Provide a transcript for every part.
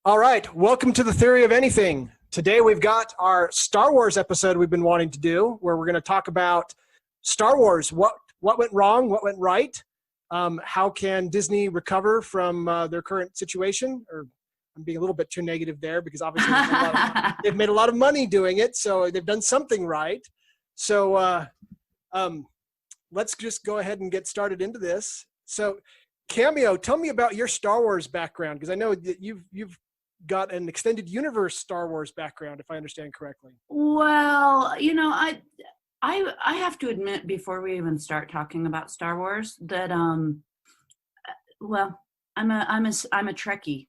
All right, welcome to the Theory of Anything. Today we've got our Star Wars episode we've been wanting to do, where we're going to talk about Star Wars. What went wrong? What went right? How can Disney recover from their current situation? Or I'm being a little bit too negative there because obviously they've made a lot of money doing it, so they've done something right. So let's just go ahead and get started into this. So, Cameo, tell me about your Star Wars background, because I know that you've got an extended universe Star Wars background, if I understand correctly. Well, I have to admit before we even start talking about Star Wars that well, I'm a Trekkie.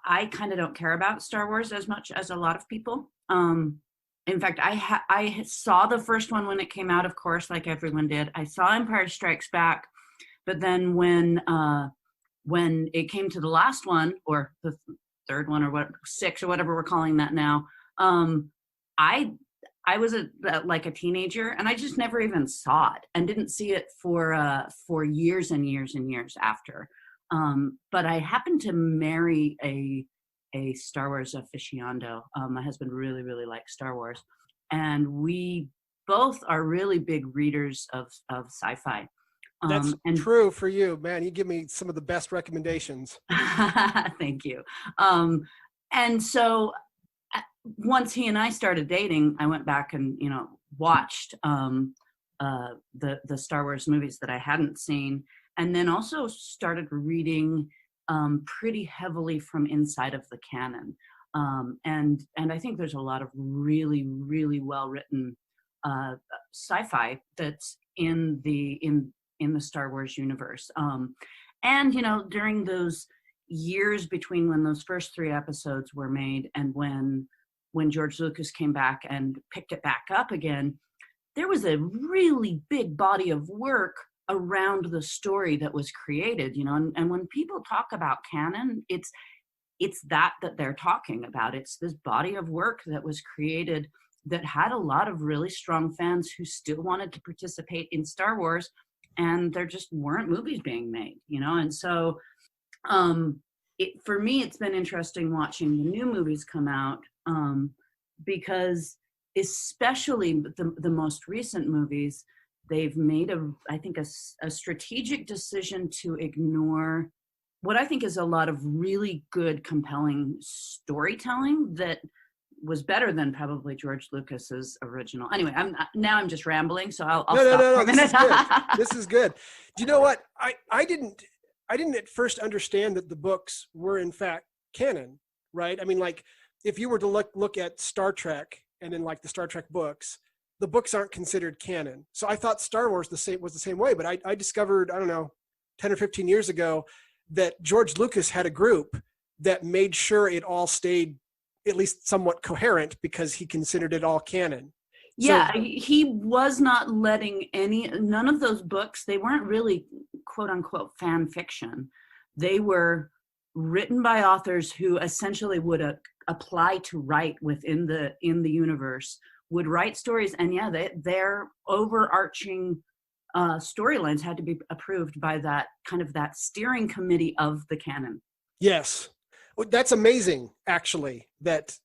I kind of don't care about Star Wars as much as a lot of people. In fact, I saw the first one when it came out, of course, like everyone did. I saw Empire Strikes Back, but then when it came to the last one, or the third one, or six, or whatever we're calling that now, I was like a teenager, and I just never even saw it, and didn't see it for years and years and years after. But I happened to marry a Star Wars aficionado. My husband really, really likes Star Wars, and we both are really big readers of sci-fi. That's true for you, man. You give me some of the best recommendations. Thank you. And so once he and I started dating, I went back and watched the Star Wars movies that I hadn't seen, and then also started reading pretty heavily from inside of the canon. And I think there's a lot of really, really well written sci-fi that's in the Star Wars universe. And during those years between when those first 3 episodes were made and when George Lucas came back and picked it back up again, there was a really big body of work around the story that was created, and when people talk about canon, it's that they're talking about. It's this body of work that was created that had a lot of really strong fans who still wanted to participate in Star Wars, and there just weren't movies being made, and so for me, it's been interesting watching the new movies come out, because especially the most recent movies, they've made I think a strategic decision to ignore what I think is a lot of really good, compelling storytelling that was better than probably George Lucas's original. Anyway, I'm just rambling, so I'll stop for a minute. This is good. Do you know what? I didn't at first understand that the books were in fact canon, right? I mean, like, if you were to look at Star Trek and then like the Star Trek books, the books aren't considered canon. So I thought Star Wars was the same way, but I discovered, I don't know, 10 or 15 years ago that George Lucas had a group that made sure it all stayed at least somewhat coherent because he considered it all canon. Yeah, so, he was not letting none of those books, they weren't really quote unquote fan fiction. They were written by authors who essentially would apply to write within the universe, would write stories, and their overarching storylines had to be approved by that steering committee of the canon. Yes. That's amazing, actually, that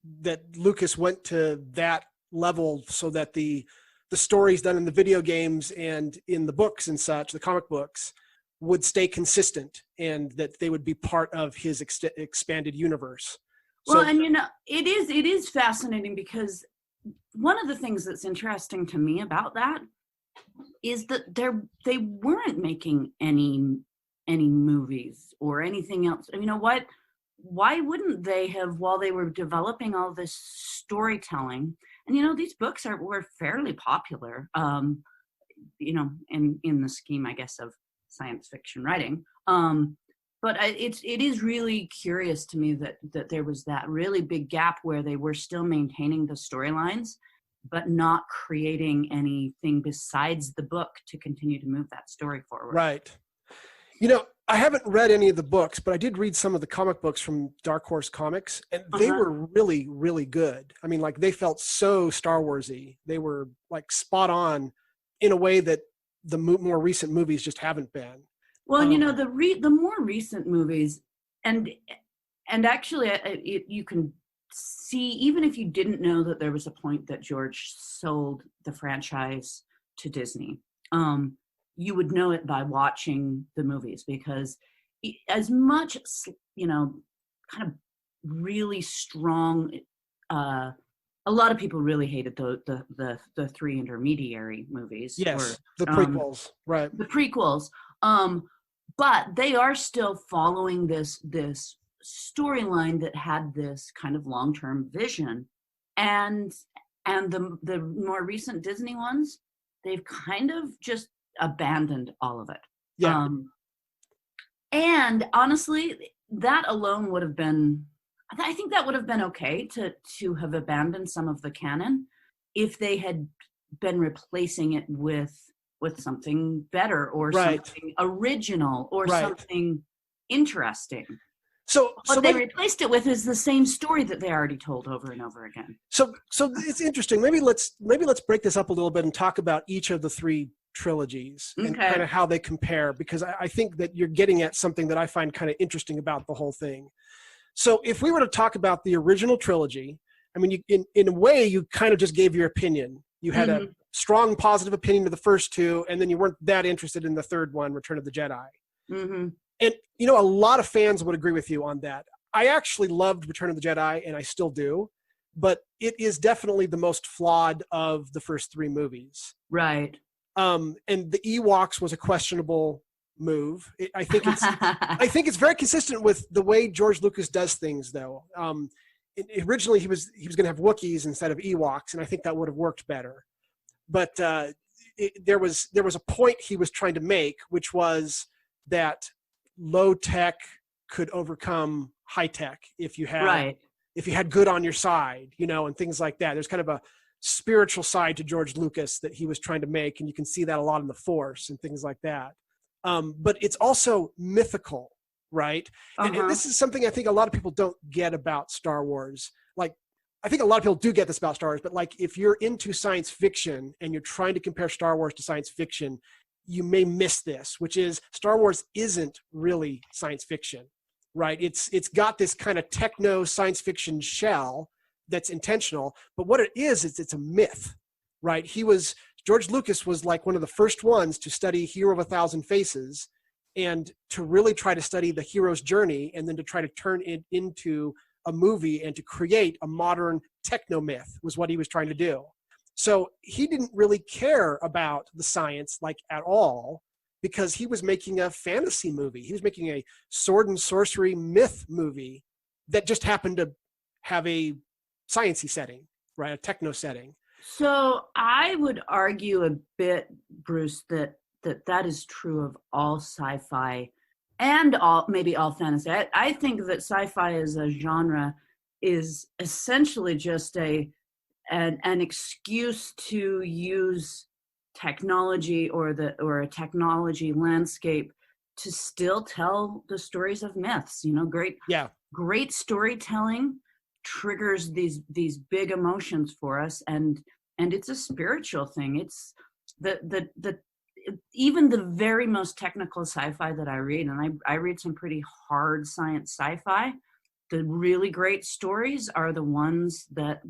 Lucas went to that level so that the stories done in the video games and in the books and such, the comic books, would stay consistent and that they would be part of his expanded universe. Well, and it is fascinating because one of the things that's interesting to me about that is that they weren't making any movies or anything else. What? Why wouldn't they have, while they were developing all this storytelling, and these books were fairly popular, in the scheme, I guess, of science fiction writing. But it is really curious to me that there was that really big gap where they were still maintaining the storylines, but not creating anything besides the book to continue to move that story forward. Right. I haven't read any of the books, but I did read some of the comic books from Dark Horse Comics, and they were really, really good. I mean, like, they felt so Star Wars-y. They were like spot on in a way that the more recent movies just haven't been. Well, the more recent movies, and And actually, you can see, even if you didn't know that there was a point that George sold the franchise to Disney, you would know it by watching the movies, because as much, kind of really strong, a lot of people really hated the three intermediary movies. Yes, the prequels, right? The prequels, but they are still following this storyline that had this kind of long-term vision, and the more recent Disney ones, they've kind of just abandoned all of it. Yeah. And honestly, that alone would have been, I think that would have been okay to have abandoned some of the canon if they had been replacing it with something better, or something original, or something interesting. So what they replaced it with is the same story that they already told over and over again. So it's interesting. Maybe let's break this up a little bit and talk about each of the three trilogies and kind of how they compare, because I think that you're getting at something that I find kind of interesting about the whole thing. So if we were to talk about the original trilogy, I mean, in a way, you kind of just gave your opinion. You had a strong positive opinion of the first two, and then you weren't that interested in the third one, Return of the Jedi. Mm-hmm. And, a lot of fans would agree with you on that. I actually loved Return of the Jedi, and I still do, but it is definitely the most flawed of the first three movies. Right. And the Ewoks was a questionable move. I think it's very consistent with the way George Lucas does things, though. Originally, he was going to have Wookiees instead of Ewoks, and I think that would have worked better. But there was a point he was trying to make, which was that low tech could overcome high tech if you had good on your side, and things like that. There's kind of a spiritual side to George Lucas that he was trying to make, and you can see that a lot in the Force and things like that. But it's also mythical, right? And this is something I think a lot of people don't get about Star Wars. Like, I think a lot of people do get this about Star Wars, but like, if you're into science fiction and you're trying to compare Star Wars to science fiction, you may miss this, which is Star Wars isn't really science fiction, right? It's got this kind of techno science fiction shell that's intentional, but what it is it's a myth, right? George Lucas was like one of the first ones to study Hero of a Thousand Faces, and to really try to study the hero's journey, and then to try to turn it into a movie and to create a modern techno myth was what he was trying to do. So he didn't really care about the science at all, because he was making a fantasy movie. He was making a sword and sorcery myth movie that just happened to have a sciencey setting, right? A techno setting. So I would argue a bit, Bruce, that is true of all sci-fi and maybe all fantasy. I think that sci-fi as a genre is essentially just an excuse to use technology or a technology landscape to still tell the stories of myths. Great storytelling triggers these big emotions for us, and it's a spiritual thing. It's even the very most technical sci-fi that I read, and I read some pretty hard science sci-fi, the really great stories are the ones that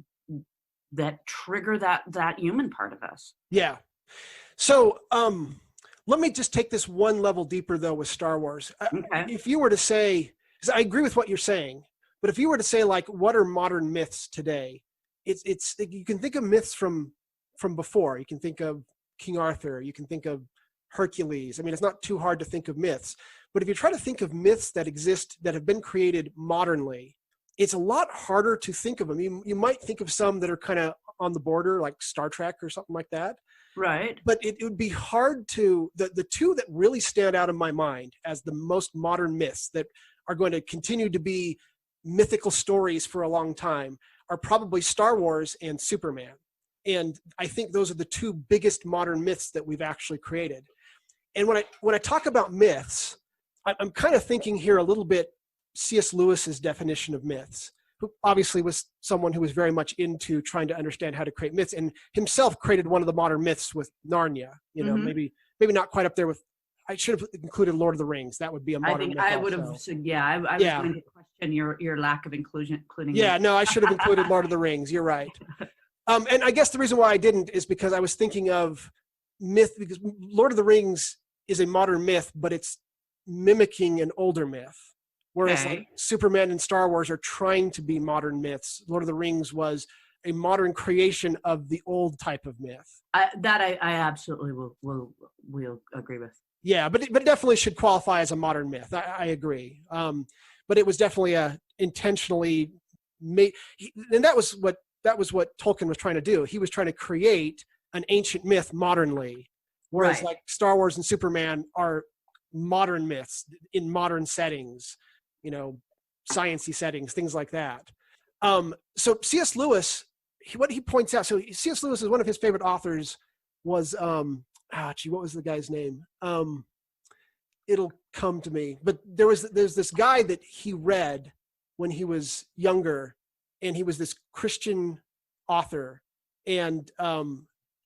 trigger that human part of us. Yeah. So let me just take this one level deeper, though, with Star Wars. Okay. If you were to say, because I agree with what you're saying, but if you were to say, like, what are modern myths today? It's you can think of myths from before. You can think of King Arthur. You can think of Hercules. I mean, it's not too hard to think of myths. But if you try to think of myths that exist that have been created modernly, it's a lot harder to think of them. You might think of some that are kind of on the border, like Star Trek or something like that. Right. But it would be hard to, the two that really stand out in my mind as the most modern myths that are going to continue to be mythical stories for a long time are probably Star Wars and Superman. And I think those are the two biggest modern myths that we've actually created. And when I talk about myths, I'm kind of thinking here a little bit C.S. Lewis's definition of myths, who obviously was someone who was very much into trying to understand how to create myths, and himself created one of the modern myths with Narnia. Maybe not quite up there with I should have included Lord of the Rings. That would be a modern myth I would have also. said, I was going to question your lack of inclusion, including. Yeah, no, I should have included Lord of the Rings. You're right. And I guess the reason why I didn't is because I was thinking of myth, because Lord of the Rings is a modern myth, but it's mimicking an older myth. Whereas like Superman and Star Wars are trying to be modern myths. Lord of the Rings was a modern creation of the old type of myth. I absolutely will agree with. Yeah, but it definitely should qualify as a modern myth. I agree. But it was definitely a intentionally made, and that was what Tolkien was trying to do. He was trying to create an ancient myth modernly, whereas like Star Wars and Superman are modern myths in modern settings, sciencey settings, things like that. So C.S. Lewis, what he points out, so C.S. Lewis is one of his favorite authors was, what was the guy's name? It'll come to me. But there's this guy that he read when he was younger, and he was this Christian author, and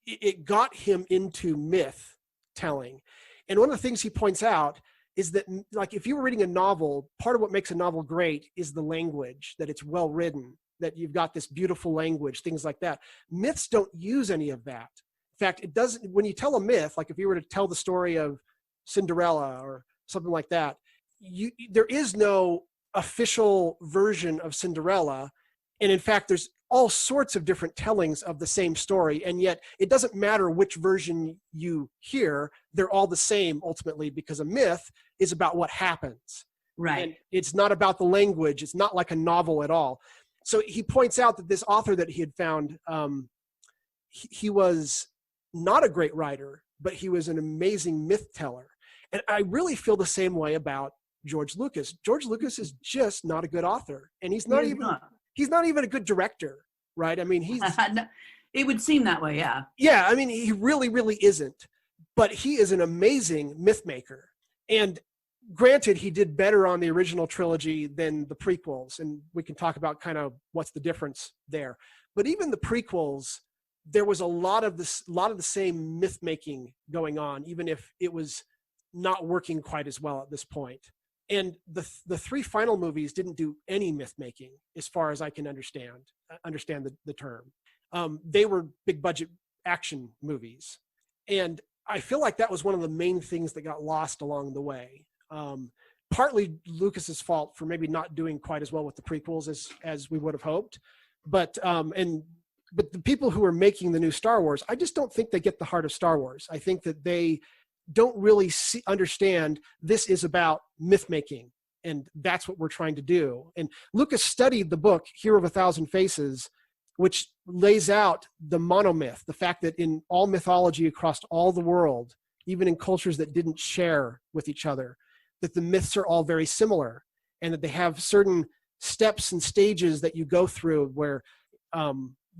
it got him into myth telling. And one of the things he points out is that, like, if you were reading a novel, part of what makes a novel great is the language, that it's well written, that you've got this beautiful language, things like that. Myths don't use any of that. In fact, it doesn't. When you tell a myth, like if you were to tell the story of Cinderella or something like that, there is no official version of Cinderella. And in fact, there's all sorts of different tellings of the same story. And yet it doesn't matter which version you hear. They're all the same ultimately, because a myth is about what happens. Right. And it's not about the language. It's not like a novel at all. So he points out that this author that he had found, he was not a great writer, but he was an amazing myth teller. And I really feel the same way about George Lucas. George Lucas is just not a good author. And he's not even a good director, right? I mean, it would seem that way, yeah. Yeah, I mean, he really, really isn't. But he is an amazing myth maker. And granted, he did better on the original trilogy than the prequels, and we can talk about kind of what's the difference there. But even the prequels, there was a lot of the same myth making going on, even if it was not working quite as well at this point. And the three final movies didn't do any myth making, as far as I can understand the term. They were big budget action movies, and I feel like that was one of the main things that got lost along the way. Partly Lucas's fault for maybe not doing quite as well with the prequels as we would have hoped, but the people who are making the new Star Wars, I just don't think they get the heart of Star Wars. I think that they don't really understand this is about myth making, and that's what we're trying to do. And Lucas studied the book Hero of a Thousand Faces, which lays out the monomyth, the fact that in all mythology across all the world, even in cultures that didn't share with each other, that the myths are all very similar, and that they have certain steps and stages that you go through where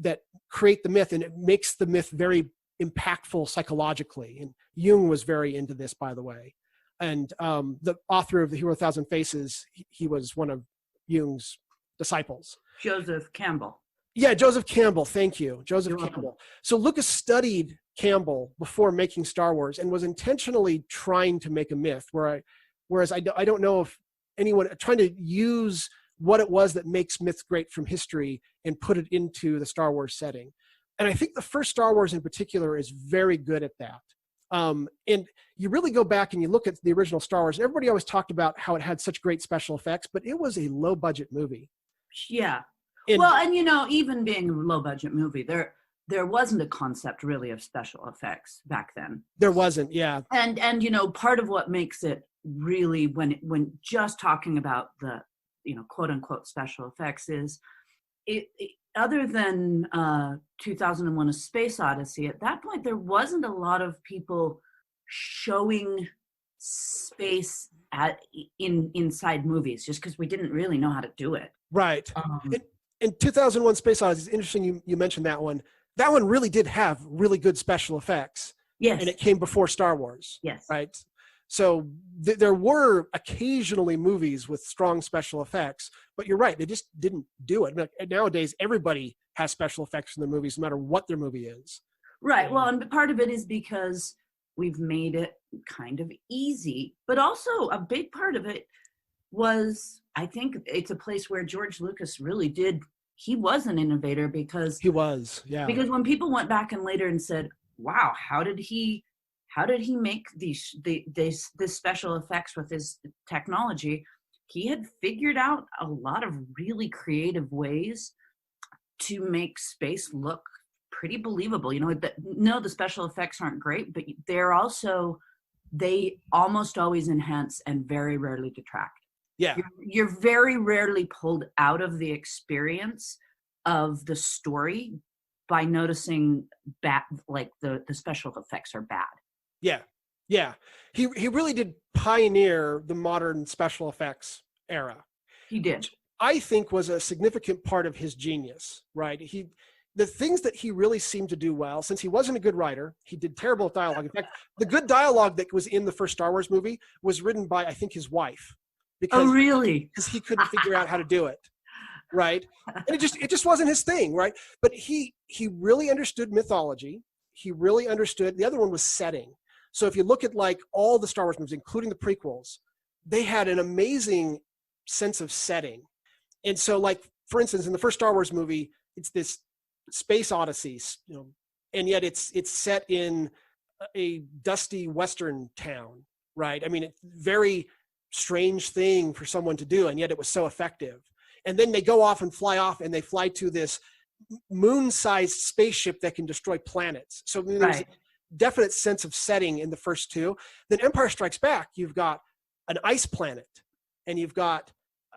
that create the myth, and it makes the myth very impactful psychologically. And Jung was very into this, by the way. And the author of The Hero of a Thousand Faces, he was one of Jung's disciples. Joseph Campbell. Yeah, Joseph Campbell. Thank you. Joseph Campbell. So Lucas studied Campbell before making Star Wars and was intentionally trying to make a myth, whereas I don't know if anyone trying to use what it was that makes myths great from history and put it into the Star Wars setting. And I think the first Star Wars in particular is very good at that. And you really go back and you look at the original Star Wars, and everybody always talked about how it had such great special effects, but it was a low budget movie. Yeah. And even being a low budget movie, there wasn't a concept really of special effects back then. There wasn't, yeah. And part of what makes it really, when just talking about the quote unquote special effects, is it other than 2001: A Space Odyssey, at that point there wasn't a lot of people showing space inside movies, just because we didn't really know how to do it. Right. In 2001: Space Odyssey, it's interesting you mentioned that one. That one really did have really good special effects. Yes. And it came before Star Wars. Yes. Right. So there were occasionally movies with strong special effects, but you're right, they just didn't do it. Nowadays, everybody has special effects in their movies, no matter what their movie is. Right. Well, and part of it is because we've made it kind of easy. But also a big part of it was, I think it's a place where George Lucas really he was an innovator, because He was, yeah. Because when people went back and later and said, wow, how did he make this special effects with his technology? He had figured out a lot of really creative ways to make space look pretty believable. No, the special effects aren't great, but they almost always enhance and very rarely detract. Yeah. You're very rarely pulled out of the experience of the story by noticing like the special effects are bad. Yeah. Yeah. He really did pioneer the modern special effects era. He did. I think was a significant part of his genius, right? The things that he really seemed to do well, since he wasn't a good writer, he did terrible dialogue. In fact, the good dialogue that was in the first Star Wars movie was written by, I think, his wife. Oh, really? Because he couldn't figure out how to do it, right? And it just wasn't his thing, right? But he really understood mythology. He really understood. The other one was setting. So if you look at like all the Star Wars movies, including the prequels, they had an amazing sense of setting. And so, like, for instance, in the first Star Wars movie, it's this space odyssey, and yet it's set in a dusty Western town, right? I mean, it's very strange thing for someone to do, and yet it was so effective. And then they go off and they fly to this moon-sized spaceship that can destroy planets. So there's a definite sense of setting in the first two. Then Empire Strikes Back, you've got an ice planet, and you've got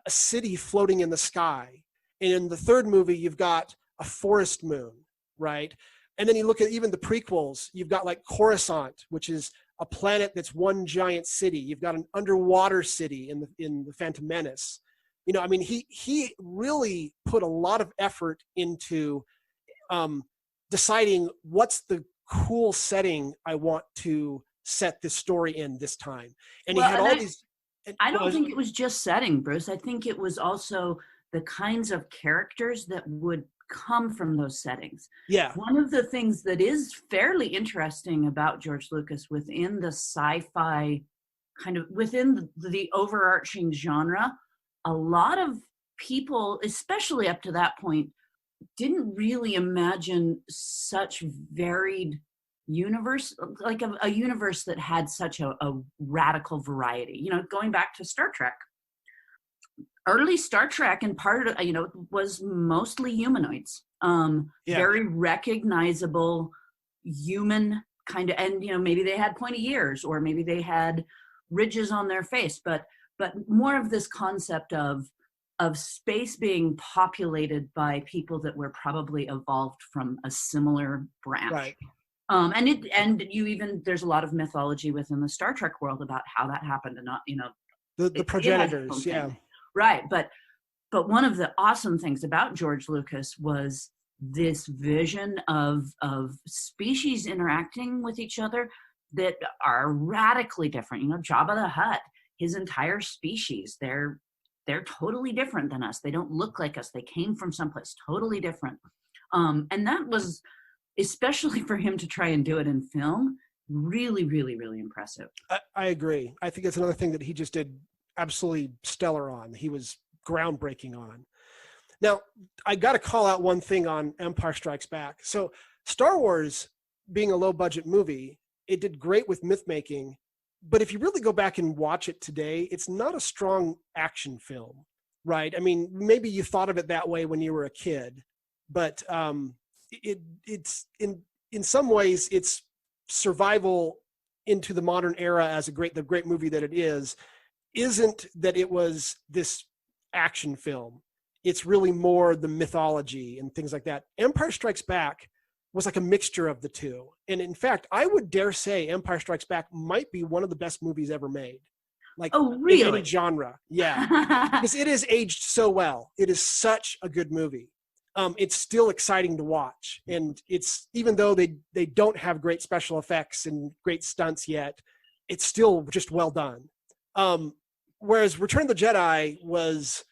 a city floating in the sky. And in the third movie, you've got a forest moon, right? And then you look at even the prequels, you've got like Coruscant, which is a planet that's one giant city. You've got an underwater city in the Phantom Menace. I mean, he really put a lot of effort into deciding what's the cool setting I want to set this story in this time. And he had all these. I don't think it was just setting, Bruce. I think it was also the kinds of characters that would come from those settings. Yeah. One of the things that is fairly interesting about George Lucas within the sci-fi within the overarching genre, a lot of people, especially up to that point, didn't really imagine such varied universe, like a universe that had such a radical variety. Going back to Star Trek, early Star Trek, and part of it, was mostly humanoids, very recognizable human kind of, and maybe they had pointy ears, or maybe they had ridges on their face, but more of this concept of space being populated by people that were probably evolved from a similar branch. Right. There's a lot of mythology within the Star Trek world about how that happened, and not, the progenitors. Yeah. Right. But one of the awesome things about George Lucas was this vision of species interacting with each other that are radically different. Jabba the Hutt, his entire species, they're totally different than us. They don't look like us. They came from someplace totally different. And that was, especially for him to try and do it in film, really, really, really impressive. I agree. I think it's another thing that he just did absolutely stellar on. He was groundbreaking on. Now, I got to call out one thing on Empire Strikes Back. So Star Wars, being a low budget movie, it did great with myth making, but if you really go back and watch it today, it's not a strong action film, right? I mean, maybe you thought of it that way when you were a kid, but it's in some ways it's survival into the modern era as the great movie that it isn't that it was this action film. It's really more the mythology and things like that. Empire Strikes Back was like a mixture of the two. And in fact, I would dare say Empire Strikes Back might be one of the best movies ever made. Like, oh, really? In any genre. Yeah. Because it is aged so well. It is such a good movie. It's still exciting to watch. And it's, even though they don't have great special effects and great stunts yet, it's still just well done. Whereas Return of the Jedi was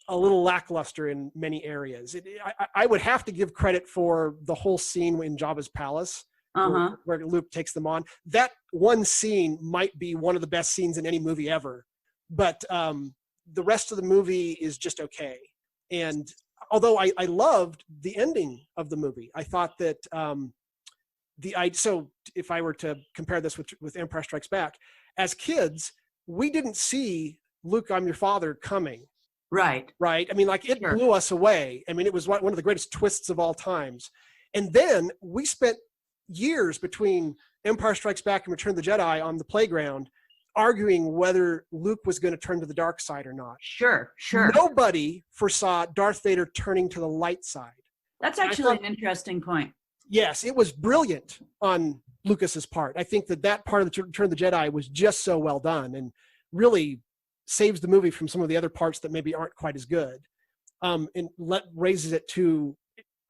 a little lackluster in many areas. I would have to give credit for the whole scene in Jabba's palace. Uh-huh. where Luke takes them on. That one scene might be one of the best scenes in any movie ever, but the rest of the movie is just okay. And although I loved the ending of the movie, I thought that so if I were to compare this with Empire Strikes Back, as kids, we didn't see Luke, I'm your father coming. Right. Right. I mean, like it Sure. blew us away. I mean, it was one of the greatest twists of all times. And then we spent years between Empire Strikes Back and Return of the Jedi on the playground arguing whether Luke was going to turn to the dark side or not. Sure. Nobody foresaw Darth Vader turning to the light side. That's actually an interesting point. Yes, it was brilliant on Lucas's part. I think that part of the Return of the Jedi was just so well done and really saves the movie from some of the other parts that maybe aren't quite as good. And raises it to,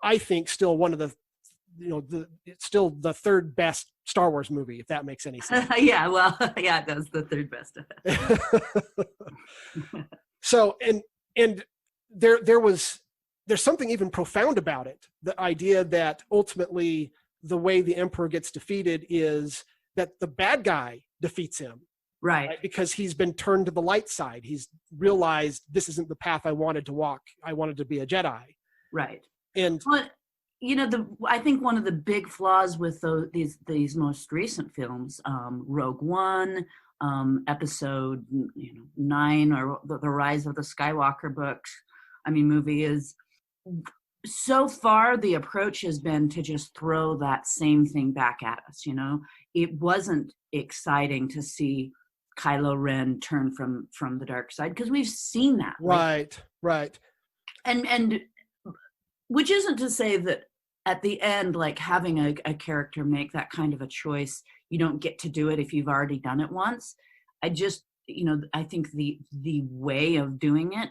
I think, still one of the, it's still the third best Star Wars movie, if that makes any sense. Yeah, well, yeah, it does, the third best. So, and there's something even profound about it. The idea that ultimately the way the Emperor gets defeated is that the bad guy defeats him. Right. Because he's been turned to the light side. He's realized this isn't the path I wanted to walk. I wanted to be a Jedi. Right. And but I think one of the big flaws with these most recent films, Rogue One, Episode 9, or the Rise of the Skywalker books, movie, is so far the approach has been to just throw that same thing back at us. It wasn't exciting to see Kylo Ren turn from the dark side, because we've seen that. Right. And which isn't to say that at the end, like having a character make that kind of a choice, you don't get to do it if you've already done it once. I just, I think the way of doing it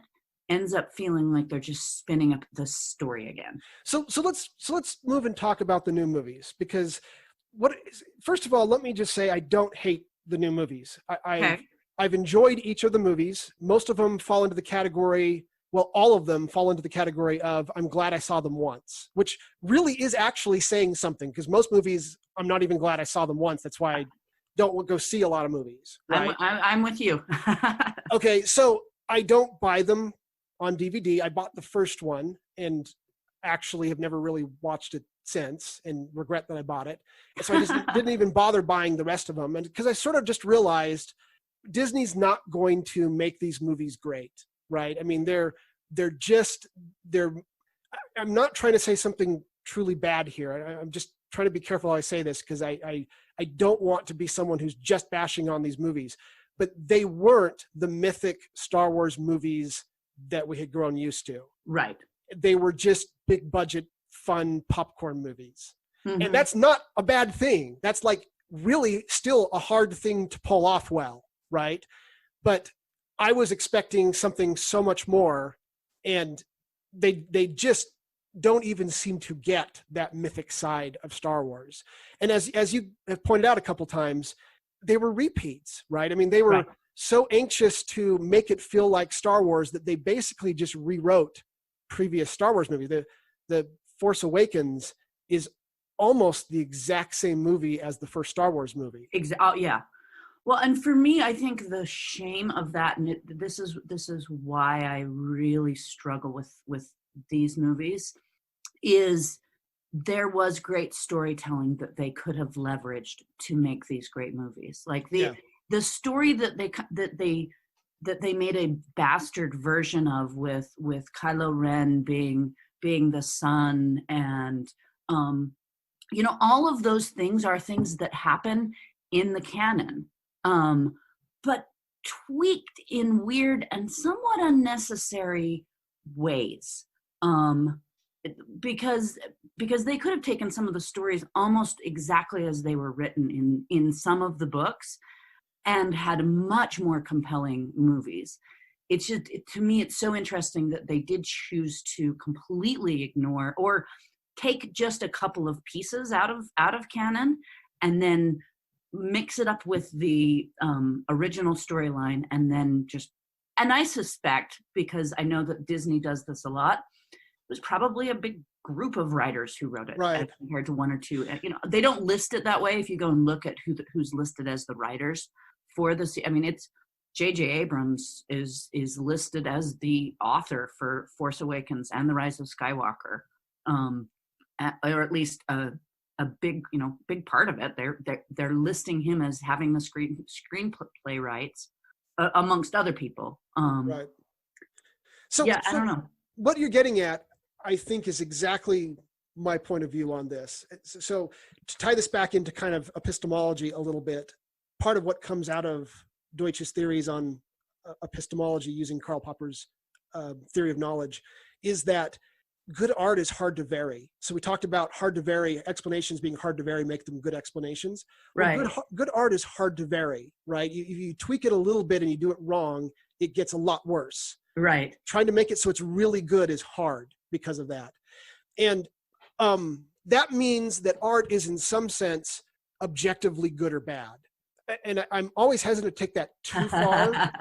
ends up feeling like they're just spinning up the story again. So let's move and talk about the new movies, because first of all, let me just say I don't hate the new movies. I've enjoyed each of the movies. Most of them fall into the category, all of them fall into the category of I'm glad I saw them once, which really is actually saying something, because most movies I'm not even glad I saw them once. That's why I don't go see a lot of movies. Right? I'm with you. Okay, so I don't buy them on DVD. I bought the first one and actually have never really watched it since, and regret that I bought it. And so I just didn't even bother buying the rest of them. And because I sort of just realized Disney's not going to make these movies great, right? I mean, I'm not trying to say something truly bad here. I'm just trying to be careful how I say this, because I don't want to be someone who's just bashing on these movies, but they weren't the mythic Star Wars movies that we had grown used to. Right. They were just big budget, fun popcorn movies. Mm-hmm. And that's not a bad thing. That's like really still a hard thing to pull off well, right? But I was expecting something so much more, and they just don't even seem to get that mythic side of Star Wars. And as you have pointed out a couple times, they were repeats, right? I mean, they were so anxious to make it feel like Star Wars that they basically just rewrote previous Star Wars movie. The Force Awakens is almost the exact same movie as the first Star Wars movie. Yeah. Well, and for me, I think the shame of that, and this is why I really struggle with these movies, is there was great storytelling that they could have leveraged to make these great movies. Like the story that they made a bastard version of with Kylo Ren being the son, and all of those things are things that happen in the canon, but tweaked in weird and somewhat unnecessary ways, because they could have taken some of the stories almost exactly as they were written in some of the books and had much more compelling movies. It's just, to me, it's so interesting that they did choose to completely ignore or take just a couple of pieces out of canon and then mix it up with the original storyline, and then and I suspect, because I know that Disney does this a lot, it was probably a big group of writers who wrote it as Right. compared to one or two. And, they don't list it that way. If you go and look at who's listed as the writers for this, I mean, it's J.J. Abrams is listed as the author for Force Awakens and The Rise of Skywalker, or at least a big part of it. They're listing him as having the screenplay rights amongst other people. Right. So I don't know. What you're getting at, I think, is exactly my point of view on this. So to tie this back into kind of epistemology a little bit, part of what comes out of Deutsch's theories on epistemology using Karl Popper's theory of knowledge is that good art is hard to vary. So we talked about hard to vary, explanations being hard to vary, make them good explanations. Right. Well, good art is hard to vary, right? If you tweak it a little bit and you do it wrong, it gets a lot worse. Right. Trying to make it so it's really good is hard because of that. And that means that art is in some sense objectively good or bad. And I'm always hesitant to take that too far.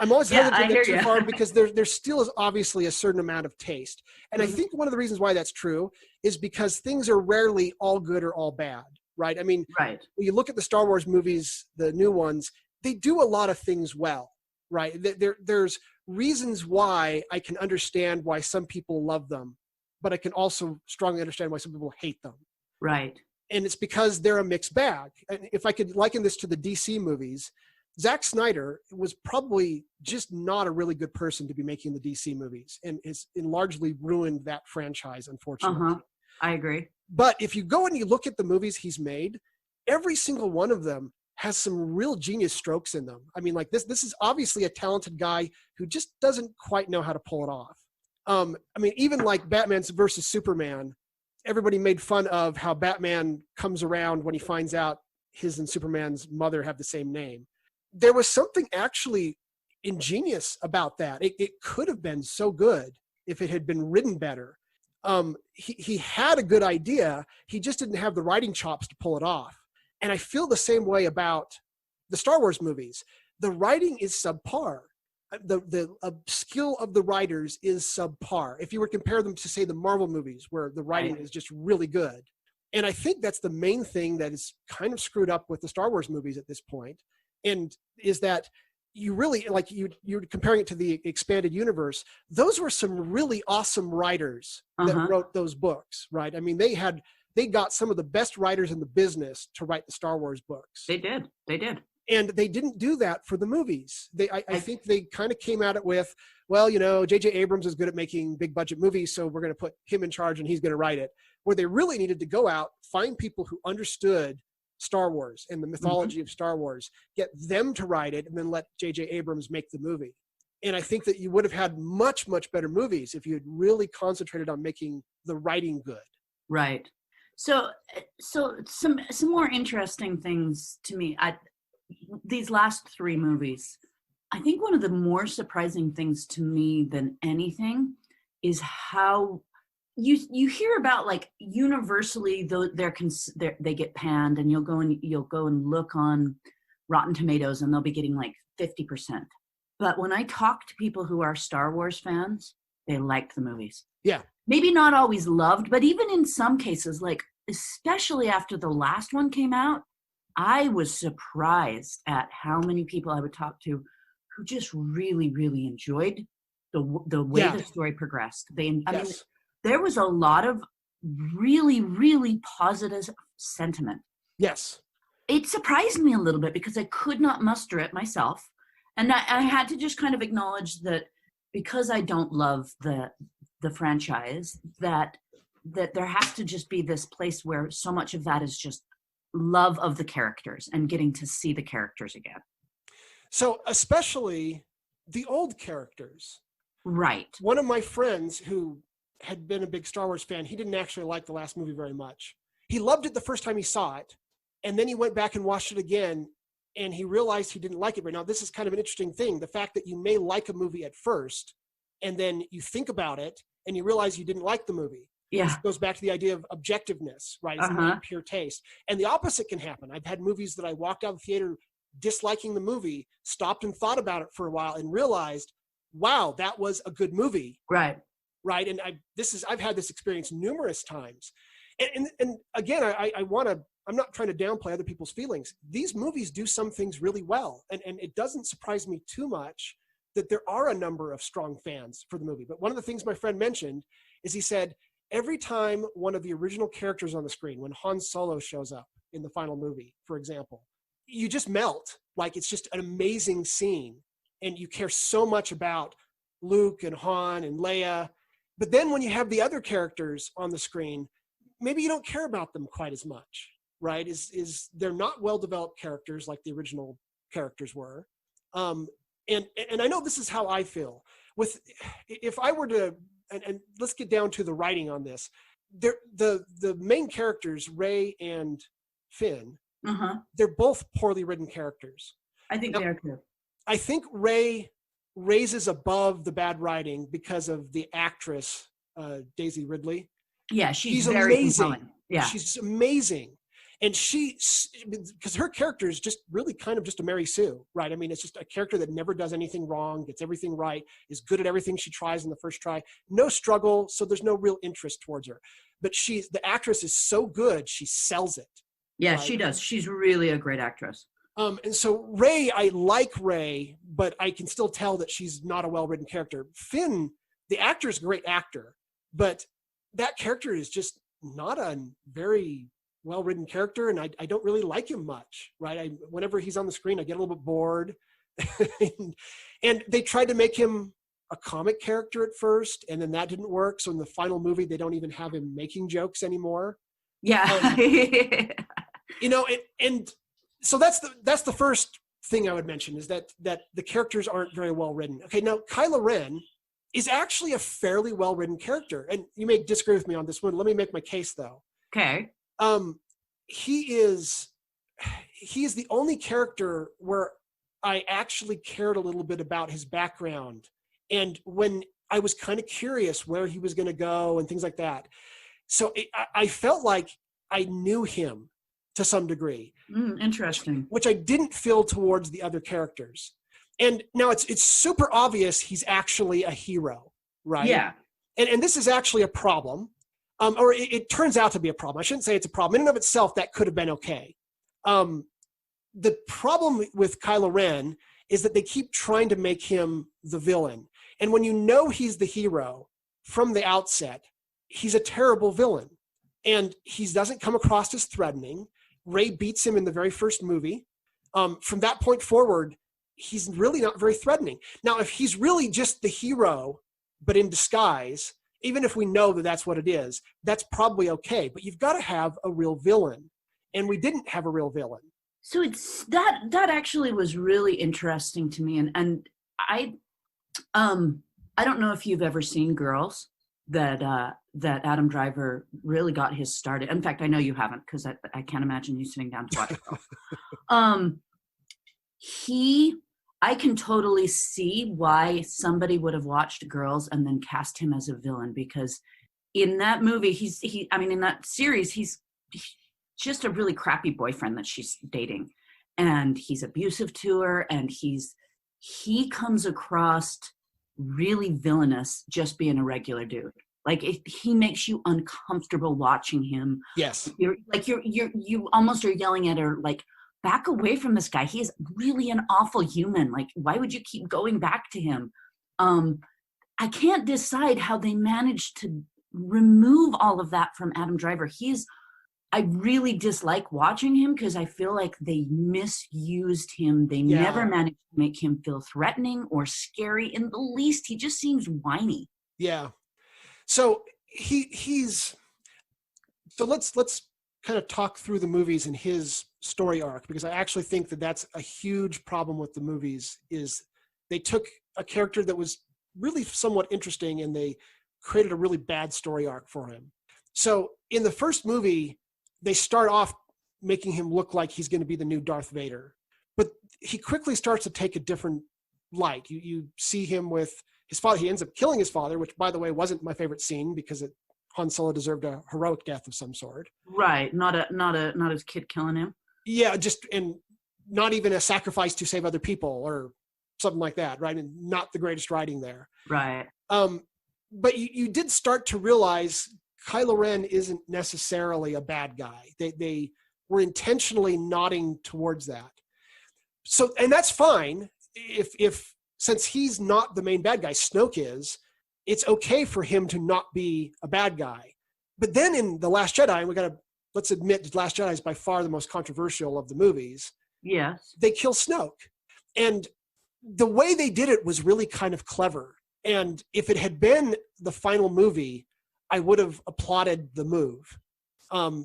I'm always hesitant to take that too far because there still is obviously a certain amount of taste. And I think one of the reasons why that's true is because things are rarely all good or all bad, right? I mean, right. When you look at the Star Wars movies, the new ones, they do a lot of things well, right? There's reasons why I can understand why some people love them, but I can also strongly understand why some people hate them. Right. And it's because they're a mixed bag. And if I could liken this to the DC movies, Zack Snyder was probably just not a really good person to be making the DC movies and largely ruined that franchise, unfortunately. I agree. But if you go and you look at the movies he's made, every single one of them has some real genius strokes in them. I mean, like this is obviously a talented guy who just doesn't quite know how to pull it off. I mean, even like Batman versus Superman, everybody made fun of how Batman comes around when he finds out his and Superman's mother have the same name. There was something actually ingenious about that. It could have been so good if it had been written better. He had a good idea. He just didn't have the writing chops to pull it off. And I feel the same way about the Star Wars movies. The writing is subpar. The skill of the writers is subpar. If you were to compare them to, say, the Marvel movies, where the writing is just really good. And I think that's the main thing that is kind of screwed up with the Star Wars movies at this point, and is that you really, like you're comparing it to the expanded universe, those were some really awesome writers that wrote those books, right? I mean, they got some of the best writers in the business to write the Star Wars books. They did. And they didn't do that for the movies. I think they kind of came at it with, well, J.J. Abrams is good at making big budget movies, so we're going to put him in charge and he's going to write it. Where they really needed to go out, find people who understood Star Wars and the mythology of Star Wars, get them to write it, and then let J.J. Abrams make the movie. And I think that you would have had much, much better movies if you had really concentrated on making the writing good. Right. So some more interesting things to me. These last three movies, I think one of the more surprising things to me than anything is how you hear about, like, universally they get panned, and you'll go and look on Rotten Tomatoes and they'll be getting like 50%. But when I talk to people who are Star Wars fans, they liked the movies. Yeah. Maybe not always loved, but even in some cases, like especially after the last one came out, I was surprised at how many people I would talk to who just really, really enjoyed the way the story progressed. I mean, there was a lot of really, really positive sentiment. Yes. It surprised me a little bit because I could not muster it myself. And I had to just kind of acknowledge that because I don't love the franchise, that there has to just be this place where so much of that is just love of the characters and getting to see the characters again. So especially the old characters. Right. One of my friends who had been a big Star Wars fan, he didn't actually like the last movie very much. He loved it the first time he saw it, and then he went back and watched it again, and he realized he didn't like it. But now this is kind of an interesting thing. The fact that you may like a movie at first, and then you think about it, and you realize you didn't like the movie. Yeah. This goes back to the idea of objectiveness, right? It's not pure taste. And the opposite can happen. I've had movies that I walked out of the theater disliking the movie, stopped and thought about it for a while, and realized, wow, that was a good movie. Right. right? And I've had this experience numerous times. And again, I'm not trying to downplay other people's feelings. These movies do some things really well. And it doesn't surprise me too much that there are a number of strong fans for the movie. But one of the things my friend mentioned is he said, every time one of the original characters on the screen, when Han Solo shows up in the final movie, for example, you just melt. Like, it's just an amazing scene. And you care so much about Luke and Han and Leia. But then when you have the other characters on the screen, maybe you don't care about them quite as much, right? They're not well-developed characters like the original characters were. And I know this is how I feel. If I were to, and let's get down to the writing on this. The main characters, Rey and Finn, they're both poorly written characters. I think they are too. I think Rey raises above the bad writing because of the actress, Daisy Ridley. Yeah, she's very amazing. Compelling. Yeah, she's amazing. And because her character is just really kind of just a Mary Sue, right? I mean, it's just a character that never does anything wrong, gets everything right, is good at everything she tries in the first try. No struggle, so there's no real interest towards her. But the actress is so good, she sells it. Yeah, right? She does. She's really a great actress. And so Rey, I like Rey, but I can still tell that she's not a well-written character. Finn, the actor is a great actor, but that character is just not a very well-written character, and I don't really like him much, right? Whenever he's on the screen, I get a little bit bored. and they tried to make him a comic character at first, and then that didn't work. So in the final movie, they don't even have him making jokes anymore. Yeah. And so that's the first thing I would mention, is that the characters aren't very well written. Okay, now Kylo Ren is actually a fairly well-written character, and you may disagree with me on this one. Let me make my case though. Okay. He is the only character where I actually cared a little bit about his background, and when I was kind of curious where he was going to go and things like that. So I felt like I knew him to some degree. Interesting. Which I didn't feel towards the other characters. And now it's super obvious he's actually a hero, right? Yeah. And this is actually a problem. Or it turns out to be a problem. I shouldn't say it's a problem. In and of itself, that could have been okay. The problem with Kylo Ren is that they keep trying to make him the villain. And when you know he's the hero from the outset, he's a terrible villain. And he doesn't come across as threatening. Rey beats him in the very first movie. From that point forward, he's really not very threatening. Now, if he's really just the hero, but in disguise, even if we know that that's what it is, that's probably okay. But you've got to have a real villain. And we didn't have a real villain. So it's that actually was really interesting to me. And I don't know if you've ever seen Girls, that Adam Driver really got his start. In fact, I know you haven't, because I can't imagine you sitting down to watch Girls. I can totally see why somebody would have watched Girls and then cast him as a villain, because in that movie, in that series, he's just a really crappy boyfriend that she's dating, and he's abusive to her, and he comes across really villainous just being a regular dude. Like, he makes you uncomfortable watching him. Yes. You almost are yelling at her, like, back away from this guy. He is really an awful human. Like, why would you keep going back to him? I can't decide how they managed to remove all of that from Adam Driver. I really dislike watching him because I feel like they misused him. They never managed to make him feel threatening or scary in the least. He just seems whiny. Yeah. So so let's kind of talk through the movies and his story arc, because I actually think that that's a huge problem with the movies, is they took a character that was really somewhat interesting and they created a really bad story arc for him. So in the first movie, they start off making him look like he's going to be the new Darth Vader, but he quickly starts to take a different light. You see him with his father. He ends up killing his father, which, by the way, wasn't my favorite scene, because Han Solo deserved a heroic death of some sort. Right. Not his kid killing him. Yeah. And not even a sacrifice to save other people or something like that. Right. And not the greatest writing there. Right. but you did start to realize Kylo Ren isn't necessarily a bad guy. They were intentionally nodding towards that. So, and that's fine if since he's not the main bad guy, Snoke is, it's okay for him to not be a bad guy. But then in The Last Jedi, let's admit The Last Jedi is by far the most controversial of the movies. Yes. They kill Snoke. And the way they did it was really kind of clever. And if it had been the final movie, I would have applauded the move.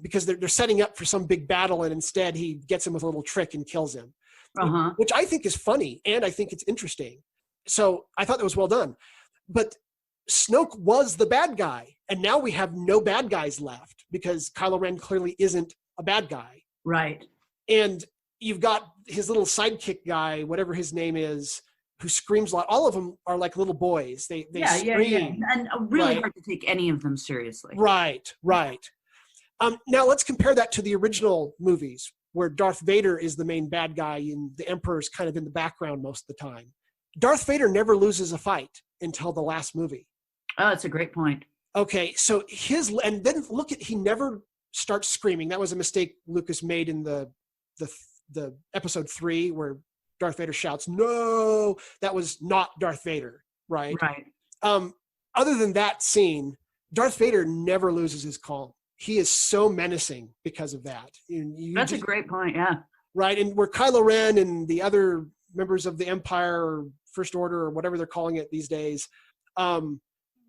Because they're setting up for some big battle, and instead he gets him with a little trick and kills him. Which I think is funny, and I think it's interesting. So I thought that was well done. But Snoke was the bad guy, and now we have no bad guys left because Kylo Ren clearly isn't a bad guy. Right. And you've got his little sidekick guy, whatever his name is, who screams a lot. All of them are like little boys. They scream. Yeah. And really hard to take any of them seriously. Right. Now let's compare that to the original movies, where Darth Vader is the main bad guy and the Emperor's kind of in the background most of the time. Darth Vader never loses a fight until the last movie. Oh, that's a great point. Okay, so and then he never starts screaming. That was a mistake Lucas made in the episode 3 where Darth Vader shouts, "No!" That was not Darth Vader, right? Right. Other than that scene, Darth Vader never loses his calm. He is so menacing because of that. That's a great point, yeah. Right, and where Kylo Ren and the other members of the Empire or First Order or whatever they're calling it these days,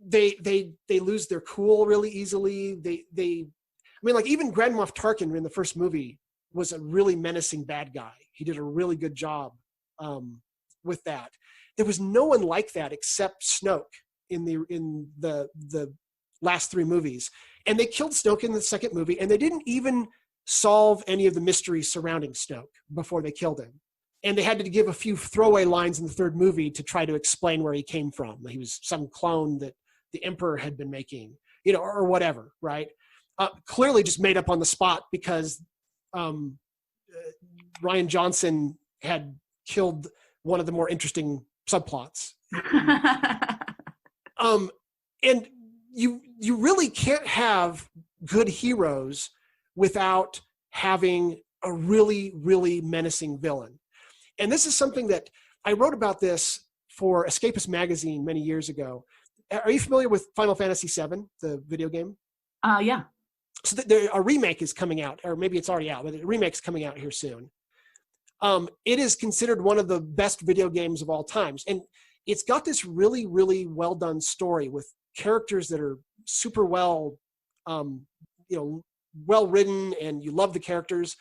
they lose their cool really easily. Like even Grand Moff Tarkin in the first movie was a really menacing bad guy. He did a really good job with that. There was no one like that except Snoke in the last 3 movies. And they killed Snoke in the second movie, and they didn't even solve any of the mysteries surrounding Snoke before they killed him. And they had to give a few throwaway lines in the third movie to try to explain where he came from. He was some clone that the Emperor had been making, or whatever, right? Clearly just made up on the spot because Rian Johnson had killed one of the more interesting subplots. And you really can't have good heroes without having a really, really menacing villain. And this is something that I wrote about this for Escapist magazine many years ago. Are you familiar with Final Fantasy VII, the video game? Yeah. So a remake is coming out, or maybe it's already out, but a remake's coming out here soon. It is considered one of the best video games of all times. And it's got this really, really well done story with characters that are super well, well written, and you love the characters.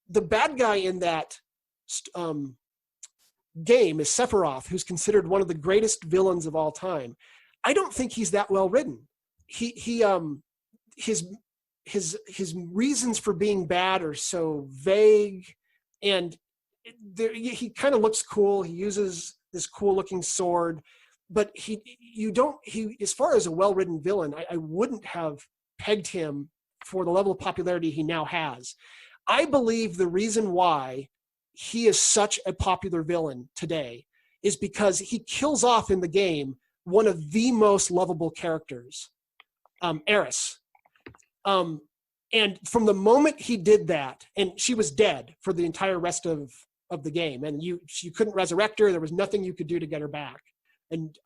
The bad guy in that game is Sephiroth, who's considered one of the greatest villains of all time. I don't think he's that well written. His reasons for being bad are so vague, and he kind of looks cool. He uses this cool looking sword, but as far as a well-written villain, I wouldn't have pegged him for the level of popularity he now has. I believe the reason why he is such a popular villain today is because he kills off in the game one of the most lovable characters, Eris. And from the moment he did that, and she was dead for the entire rest of the game, and you couldn't resurrect her. There was nothing you could do to get her back. And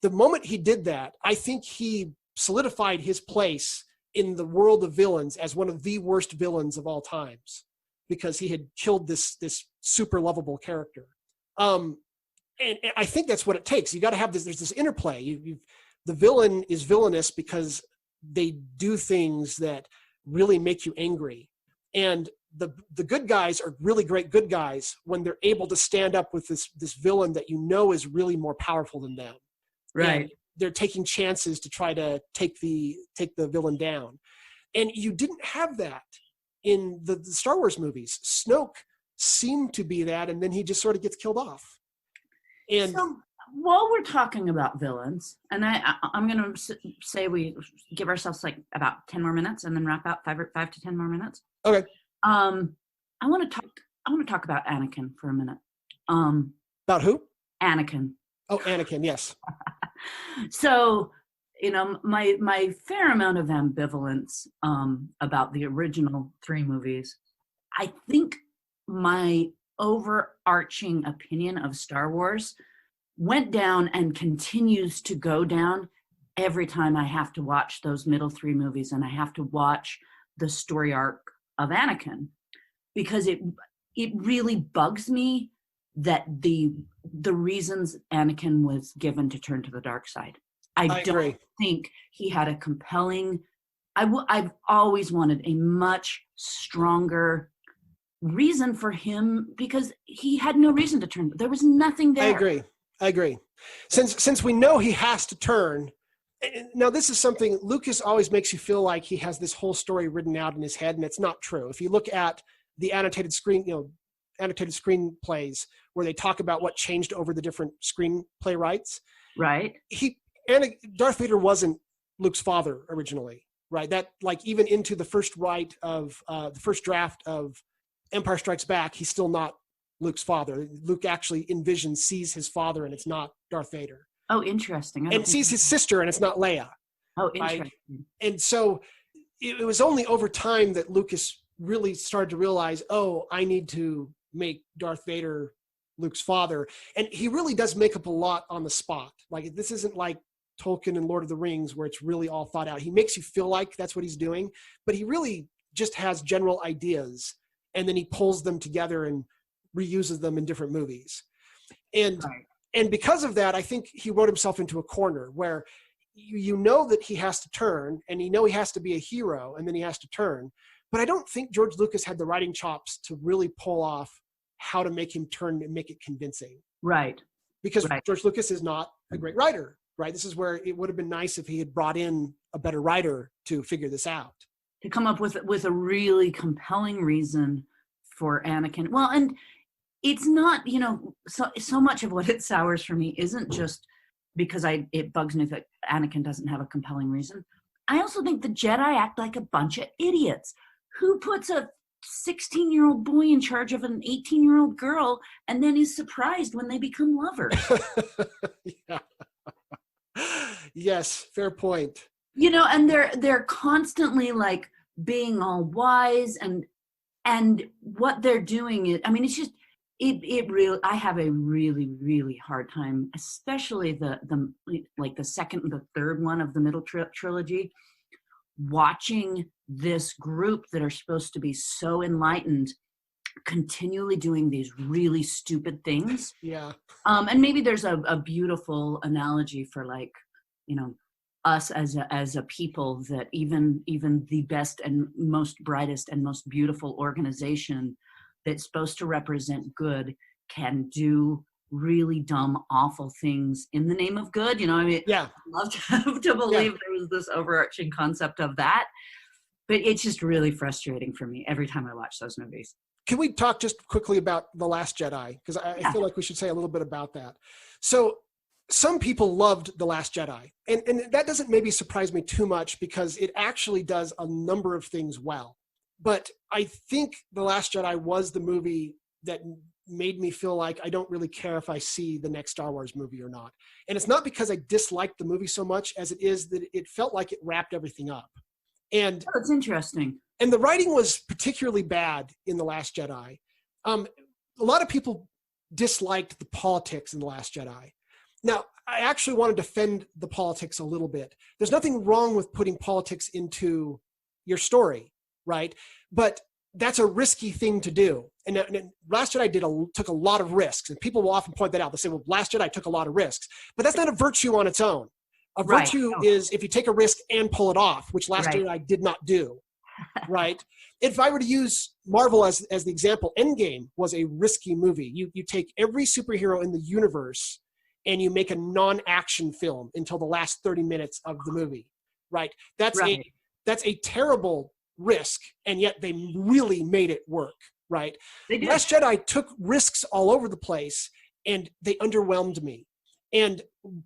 the moment he did that, I think he solidified his place in the world of villains as one of the worst villains of all times, because he had killed this super lovable character. And I think that's what it takes. You got to have this. There's this interplay. The villain is villainous because they do things that really make you angry, and the good guys are really great good guys when they're able to stand up with this villain that is really more powerful than them. Right. And they're taking chances to try to take the villain down. And you didn't have that in the Star Wars movies. Snoke seemed to be that, and then he just sort of gets killed off. And so, while we're talking about villains, and I'm going to say we give ourselves like about 10 more minutes and then wrap out 5 to 10 more minutes. Okay. I want to talk about Anakin for a minute. About who? Anakin. Oh, Anakin, yes. So, my fair amount of ambivalence about the original three movies, I think my overarching opinion of Star Wars went down and continues to go down every time I have to watch those middle three movies and I have to watch the story arc of Anakin, because it really bugs me that the reasons Anakin was given to turn to the dark side. I don't agree. think he had a compelling. I've always wanted a much stronger reason for him, because he had no reason to turn. There was nothing there. I agree. Since we know he has to turn. Now, this is something Lucas always makes you feel like he has this whole story written out in his head, and it's not true. If you look at the annotated screenplays where they talk about what changed over the different screenplay rights, right? Darth Vader wasn't Luke's father originally, right? That, like, even into the first the first draft of Empire Strikes Back, he's still not Luke's father. Luke actually sees his father, and it's not Darth Vader. Oh, interesting. And sees his sister, and it's not Leia. Oh, interesting. Right? And so it was only over time that Lucas really started to realize, oh, I need to make Darth Vader Luke's father. And he really does make up a lot on the spot. Like, this isn't like Tolkien and Lord of the Rings where it's really all thought out. He makes you feel like that's what he's doing, but he really just has general ideas, and then he pulls them together and reuses them in different movies. And right. And because of that, I think he wrote himself into a corner where you know that he has to turn, and you know he has to be a hero, and then he has to turn. But I don't think George Lucas had the writing chops to really pull off how to make him turn and make it convincing. Right. Because George Lucas is not a great writer, right? This is where it would have been nice if he had brought in a better writer to figure this out. To come up with a really compelling reason for Anakin. Well, and it's not, so much of what it sours for me isn't just because it bugs me that Anakin doesn't have a compelling reason. I also think the Jedi act like a bunch of idiots. Who puts a 16-year-old boy in charge of an 18-year-old girl and then is surprised when they become lovers? Yeah. Yes, fair point. And they're constantly like being all wise, and what they're doing is, I mean, it's just, it really, I have a really, really hard time, especially the second and the third one of the middle trilogy, watching this group that are supposed to be so enlightened continually doing these really stupid things. Yeah. And maybe there's a beautiful analogy for, like, us as a people, that even the best and most brightest and most beautiful organization that's supposed to represent good can do really dumb, awful things in the name of good. I mean, yeah. I'd love to believe there was this overarching concept of that, but it's just really frustrating for me every time I watch those movies. Can we talk just quickly about The Last Jedi? Because I feel like we should say a little bit about that. So some people loved The Last Jedi, and that doesn't maybe surprise me too much, because it actually does a number of things well. But I think The Last Jedi was the movie that made me feel like I don't really care if I see the next Star Wars movie or not. And it's not because I disliked the movie so much as it is that it felt like it wrapped everything up. And that's interesting. And the writing was particularly bad in The Last Jedi. A lot of people disliked the politics in The Last Jedi. Now, I actually want to defend the politics a little bit. There's nothing wrong with putting politics into your story, right? But that's a risky thing to do. And Last Jedi took a lot of risks. And people will often point that out. They say, well, Last Jedi took a lot of risks. But that's not a virtue on its own. A virtue is if you take a risk and pull it off, which Last Jedi did not do, right? If I were to use Marvel as the example, Endgame was a risky movie. You take every superhero in the universe and you make a non-action film until the last 30 minutes of the movie, right? That's a terrible risk, and yet they really made it work, right? Last Jedi took risks all over the place, and they underwhelmed me. And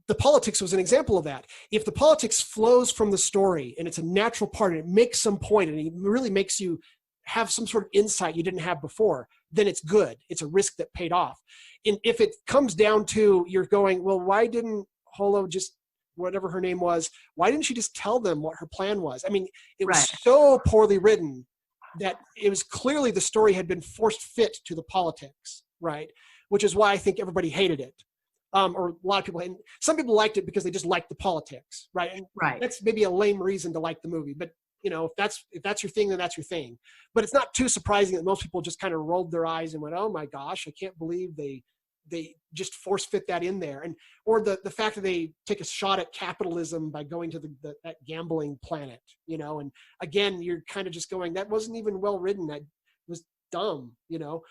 the politics was an example of that. If the politics flows from the story and it's a natural part and it makes some point and it really makes you have some sort of insight you didn't have before, then it's good. It's a risk that paid off. And if it comes down to you're going, well, why didn't Holo just whatever her name was, why didn't she just tell them what her plan was? I mean, it was Right. so poorly written that it was clearly the story had been forced fit to the politics, right? Which is why I think everybody hated it. Or a lot of people, and some people liked it because they just liked the politics, right? And Right. that's maybe a lame reason to like the movie, but you know, if that's your thing, then that's your thing. But it's not too surprising that most people just kind of rolled their eyes and went, "Oh my gosh, I can't believe they just force fit that in there," and or the fact that they take a shot at capitalism by going to that gambling planet, you know. And again, you're kind of just going, that wasn't even well written. That was dumb, you know.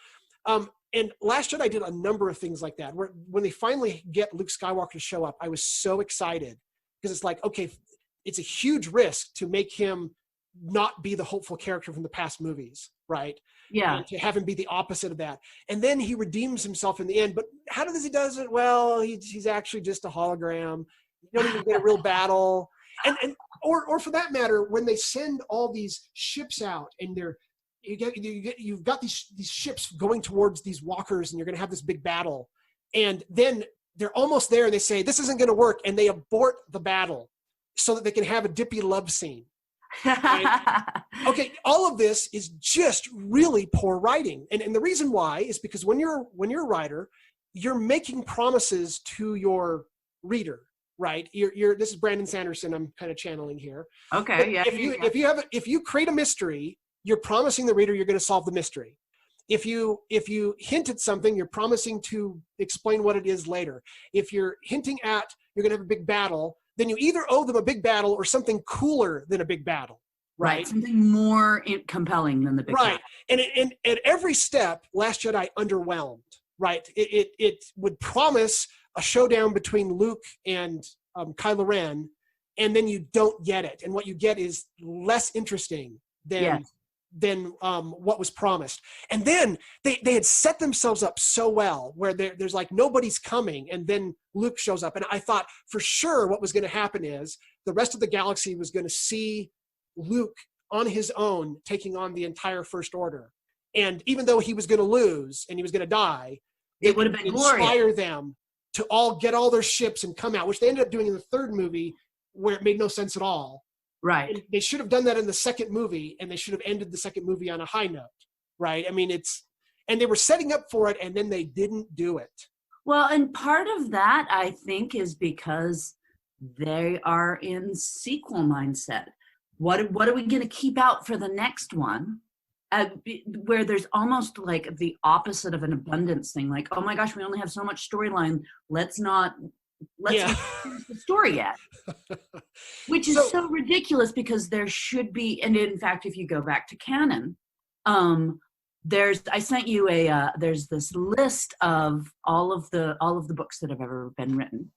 And Last Jedi did a number of things like that. Where when they finally get Luke Skywalker to show up, I was so excited because it's like, okay, it's a huge risk to make him not be the hopeful character from the past movies, right? Yeah. And to have him be the opposite of that. And then he redeems himself in the end. But how does he does it? Well, he's actually just a hologram. You don't even get a real battle. Or for that matter, when they send all these ships out and you've got these ships going towards these walkers and you're going to have this big battle. And then they're almost there and they say, this isn't going to work. And they abort the battle so that they can have a dippy love scene. Right? Okay, all of this is just really poor writing. And the reason why is because when you're a writer, you're making promises to your reader, right? This is Brandon Sanderson I'm kind of channeling here. Okay, but yeah. If you create a mystery, you're promising the reader you're going to solve the mystery. If you hint at something, you're promising to explain what it is later. If you're hinting at you're going to have a big battle, then you either owe them a big battle or something cooler than a big battle, right? Something more compelling than the big battle. And at every step, Last Jedi underwhelmed, right? It would promise a showdown between Luke and Kylo Ren, and then you don't get it. And what you get is less interesting than what was promised. And then they had set themselves up so well where there's like nobody's coming and then Luke shows up. And I thought for sure what was going to happen is the rest of the galaxy was going to see Luke on his own taking on the entire First Order. And even though he was going to lose and he was going to die, it would have been inspire them to all get all their ships and come out, which they ended up doing in the third movie where it made no sense at all. Right. And they should have done that in the second movie, and they should have ended the second movie on a high note, right? I mean, and they were setting up for it, and then they didn't do it. Well, and part of that, I think, is because they are in sequel mindset. What are we going to keep out for the next one? Where there's almost like the opposite of an abundance thing. Like, oh my gosh, we only have so much storyline. Let's not finish the story yet. Which is so ridiculous because there should be, and in fact, if you go back to canon, I sent you there's this list of all of the books that have ever been written,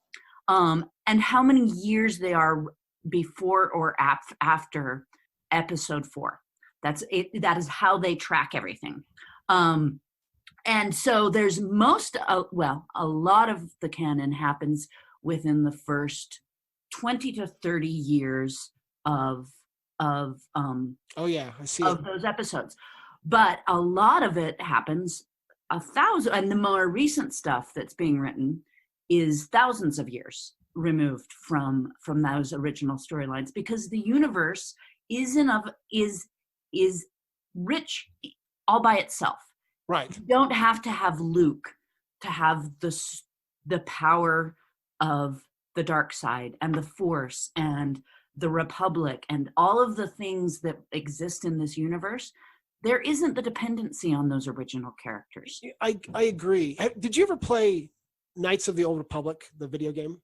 and how many years they are before or after episode 4. That's it. That is how they track everything. And so there's a lot of the canon happens within the first 20 to 30 years of I see of those episodes. But a lot of it happens 1,000, and the more recent stuff that's being written is thousands of years removed from those original storylines, because the universe is rich all by itself. Right. You don't have to have Luke to have the power of the dark side and the Force and the Republic and all of the things that exist in this universe. There isn't the dependency on those original characters. I agree. Did you ever play Knights of the Old Republic, the video game?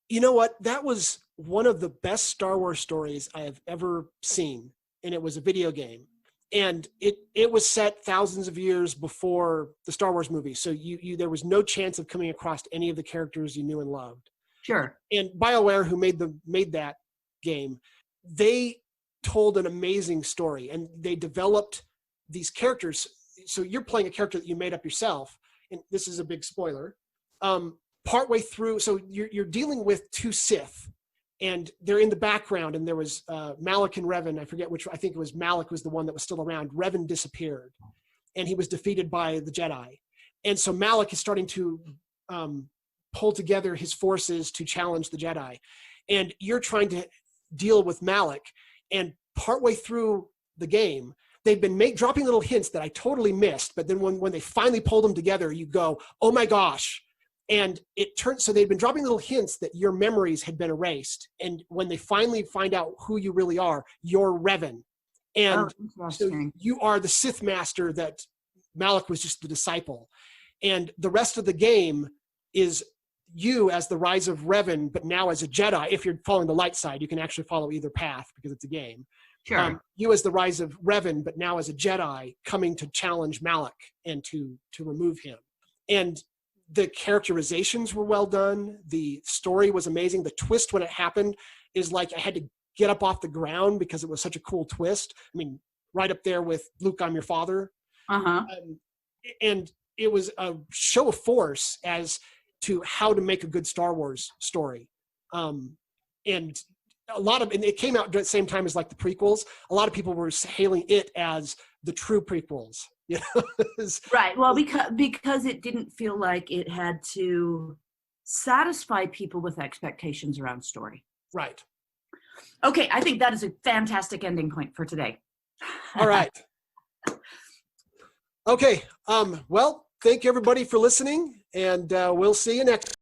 You know what? That was one of the best Star Wars stories I have ever seen, and it was a video game. And it was set thousands of years before the Star Wars movie. So there was no chance of coming across any of the characters you knew and loved. Sure. And BioWare, who made that game, they told an amazing story, and they developed these characters. So you're playing a character that you made up yourself, and this is a big spoiler. Partway through, so you're dealing with 2 Sith, and they're in the background, and there was Malak and Revan. I forget which. I think it was Malak was the one that was still around. Revan disappeared, and he was defeated by the Jedi. And so Malak is starting to pull together his forces to challenge the Jedi. And you're trying to deal with Malik. And partway through the game, they've been dropping little hints that I totally missed. But then when they finally pull them together, you go, oh my gosh. And it turns, so they've been dropping little hints that your memories had been erased. And when they finally find out who you really are, you're Revan. And so you are the Sith master that Malik was just the disciple. And the rest of the game is you as the Rise of Revan, but now as a Jedi. If you're following the light side, you can actually follow either path because it's a game. Sure. You as the Rise of Revan, but now as a Jedi, coming to challenge Malik and to remove him. And the characterizations were well done. The story was amazing. The twist when it happened is like I had to get up off the ground because it was such a cool twist. I mean, right up there with Luke, I'm your father. Uh-huh. And it was a show of force as to how to make a good Star Wars story. And it came out at the same time as like the prequels. A lot of people were hailing it as the true prequels. You know? Right. Well, because it didn't feel like it had to satisfy people with expectations around story. Right. Okay, I think that is a fantastic ending point for today. All right. Okay. Well, thank you everybody for listening, and we'll see you next.